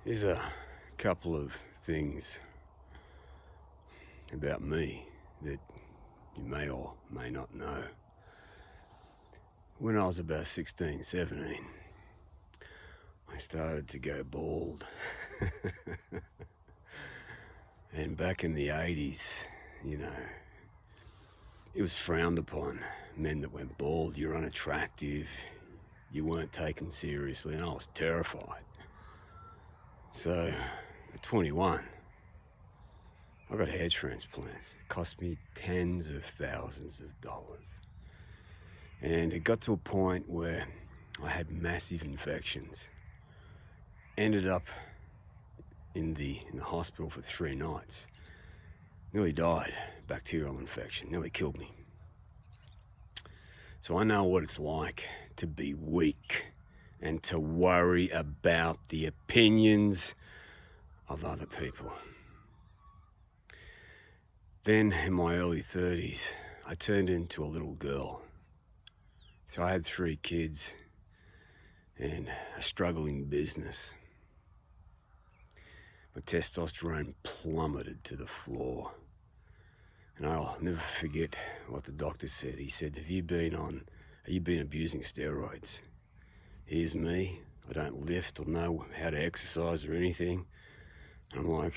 Here's a couple of things about me that you may or may not know. When I was about 16, 17, I started to go bald. And back in the 80s, you know, it was frowned upon. Men that went bald, you're unattractive, you weren't taken seriously, and I was terrified. So, at 21, I got hair transplants. It cost me tens of thousands of dollars. And it got to a point where I had massive infections. Ended up in the hospital for 3 nights. Nearly died. Bacterial infection. Nearly killed me. So I know what it's like to be weak and to worry about the opinions of other people. Then, in my early 30s, I turned into a little girl. So I had 3 kids and a struggling business. My testosterone plummeted to the floor. And I'll never forget what the doctor said. He said, have you been abusing steroids? Here's me. I don't lift or know how to exercise or anything. I'm like,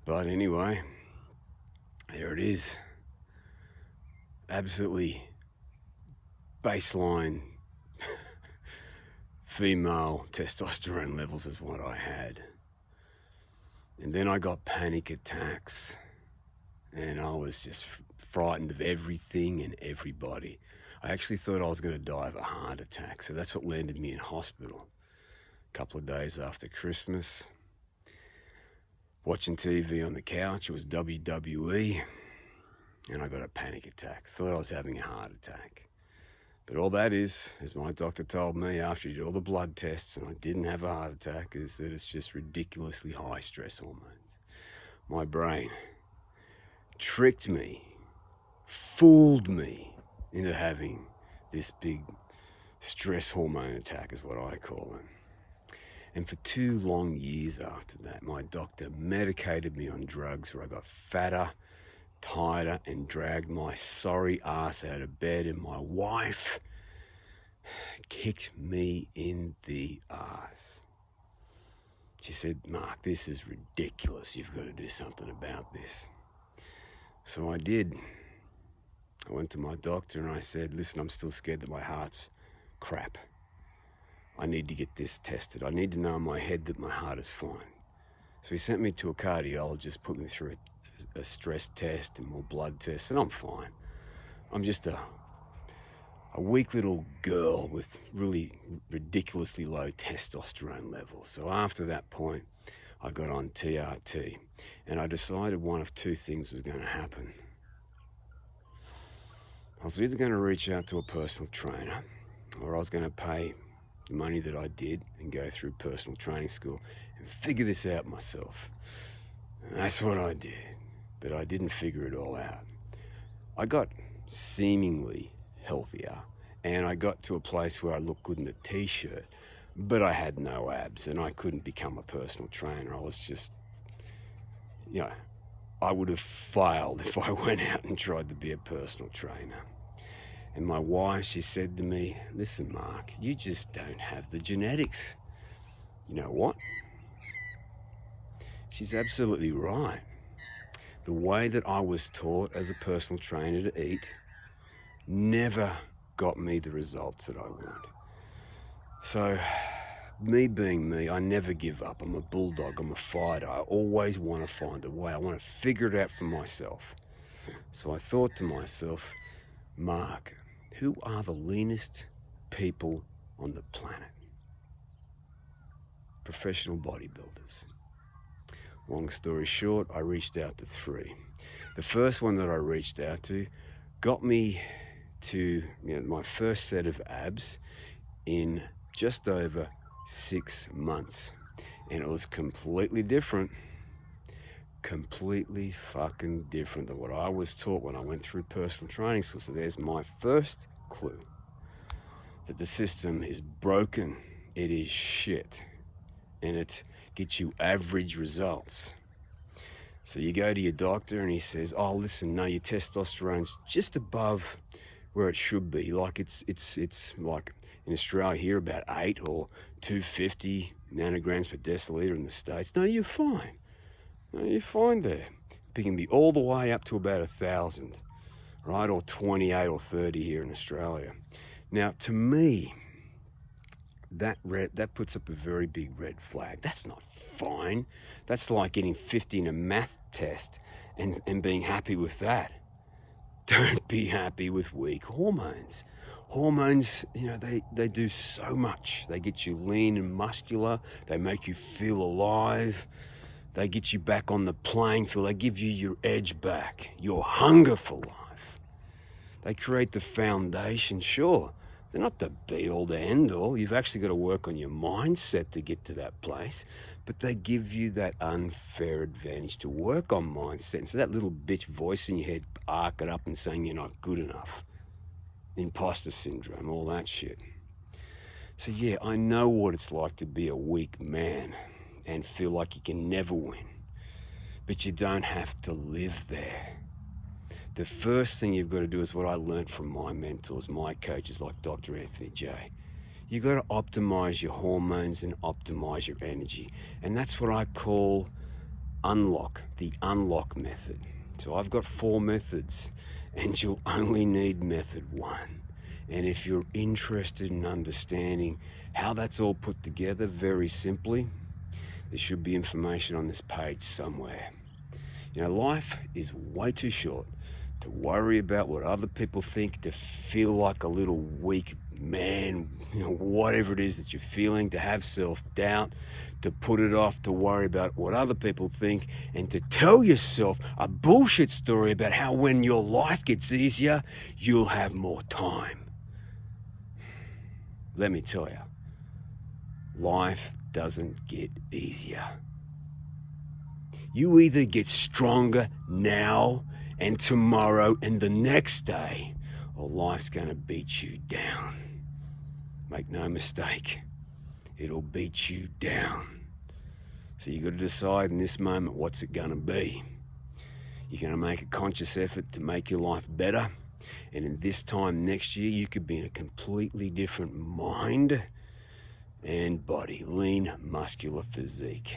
But anyway, there it is. Absolutely baseline female testosterone levels is what I had. And then I got panic attacks, and I was just frightened of everything and everybody. I actually thought I was going to die of a heart attack, so that's what landed me in hospital. A couple of days after Christmas, watching TV on the couch, it was WWE, and I got a panic attack. Thought I was having a heart attack. But all that is, as my doctor told me after he did all the blood tests and I didn't have a heart attack, is that it's just ridiculously high stress hormones. My brain tricked me, fooled me into having this big stress hormone attack is what I call it. And for 2 long years after that, my doctor medicated me on drugs where I got fatter, tighter, and dragged my sorry ass out of bed, and my wife kicked me in the ass. She said, Mark, this is ridiculous. You've got to do something about this. So I did. I went to my doctor and I said, listen, I'm still scared that my heart's crap. I need to get this tested. I need to know in my head that my heart is fine. So he sent me to a cardiologist, put me through a stress test and more blood tests, and I'm fine. I'm just a weak little girl with really ridiculously low testosterone levels. So after that point, I got on TRT, and I decided one of 2 things was going to happen. I was either going to reach out to a personal trainer, or I was going to pay the money that I did and go through personal training school and figure this out myself. And that's what I did. But I didn't figure it all out. I got seemingly healthier, and I got to a place where I looked good in a t-shirt, but I had no abs, and I couldn't become a personal trainer. I was just, I would have failed if I went out and tried to be a personal trainer. And my wife, she said to me, listen, Mark, you just don't have the genetics. You know what? She's absolutely right. The way that I was taught as a personal trainer to eat never got me the results that I want. So, me being me, I never give up. I'm a bulldog, I'm a fighter. I always want to find a way. I want to figure it out for myself. So I thought to myself, Mark, who are the leanest people on the planet? Professional bodybuilders. Long story short, I reached out to 3. The first one that I reached out to got me to my first set of abs in just over 6 months. And it was completely different. Completely fucking different than what I was taught when I went through personal training school. So there's my first clue that the system is broken it is shit. And it gets you average results. So you go to your doctor and he says, oh, listen, no, your testosterone's just above where it should be. Like it's like in Australia here about 8 or 250 nanograms per deciliter in the States. No, you're fine. No, you're fine there. It can be all the way up to about 1,000, right? Or 28 or 30 here in Australia. Now, to me, that puts up a very big red flag. That's not fine. That's like getting 50 in a math test and being happy with that. Don't be happy with weak hormones. Hormones, you know, they do so much. They get you lean and muscular. They make you feel alive. They get you back on the playing field. They give you your edge back, your hunger for life. They create the foundation, sure. They're not the be-all, the end-all. You've actually got to work on your mindset to get to that place. But they give you that unfair advantage to work on mindset. And so that little bitch voice in your head arc it up and saying you're not good enough. Imposter syndrome, all that shit. So yeah, I know what it's like to be a weak man and feel like you can never win. But you don't have to live there. The first thing you've got to do is what I learned from my mentors, my coaches like Dr. Anthony J. You've got to optimize your hormones and optimize your energy. And that's what I call unlock, the unlock method. So I've got 4 methods and you'll only need method 1. And if you're interested in understanding how that's all put together, very simply, there should be information on this page somewhere. You know, life is way too short to worry about what other people think, to feel like a little weak man, you know, whatever it is that you're feeling, to have self-doubt, to put it off, to worry about what other people think, and to tell yourself a bullshit story about how when your life gets easier, you'll have more time. Let me tell you, life doesn't get easier. You either get stronger now and tomorrow and the next day, or life's gonna beat you down. Make no mistake, it'll beat you down. So you gotta decide in this moment, what's it gonna be? You're gonna make a conscious effort to make your life better, and in this time next year, you could be in a completely different mind and body, lean, muscular physique.